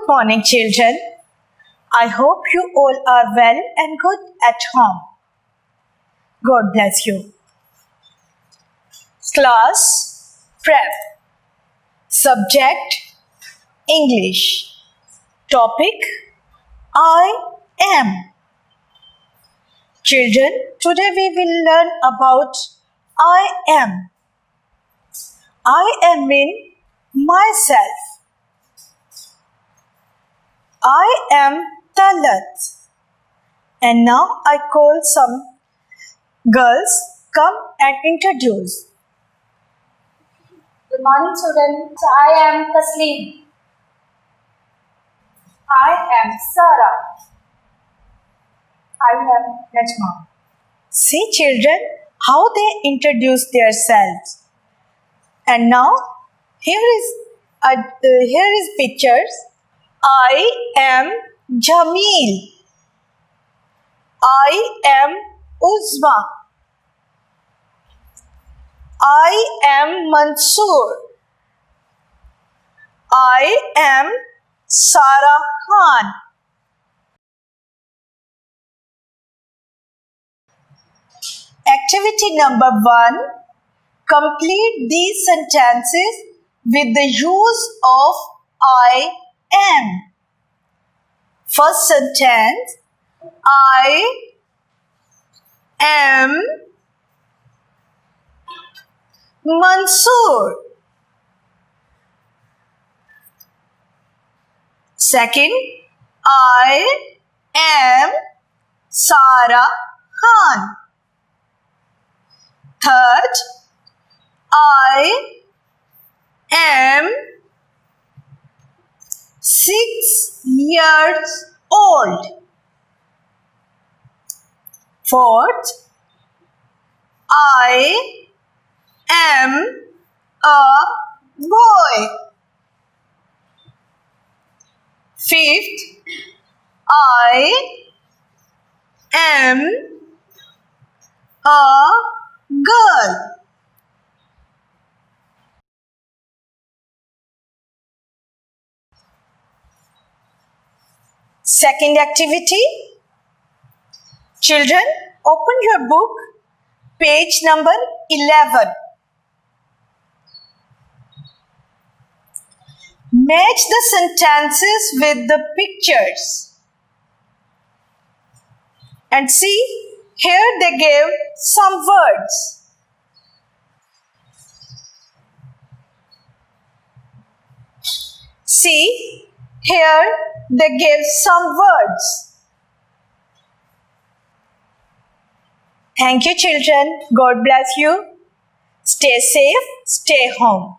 Good morning, children. I hope you all are well and good at home. God bless you. Class Prep. Subject English. Topic I am. Children, today we will learn about I am. I am in myself. I am Talat. And now I call some girls come and introduce. Good morning, students. I am Tasleem. I am Sarah. I am Najma. See, children, how they introduce themselves. And now here is pictures. I am Jamil. I am Uzma. I am Mansoor. I am Sarah Khan. Activity number 1. Complete these sentences with the use of I am. First sentence, I am Mansoor. Second, I am Sarah Khan. Third, I am 6 years old. Fourth, I am a boy. Fifth, I am a girl. Second activity. Children, open your book, page number 11. Match the sentences with the pictures. And see, here they gave some words. See, here they gave some words. Thank you, children. God bless you. Stay safe, stay home.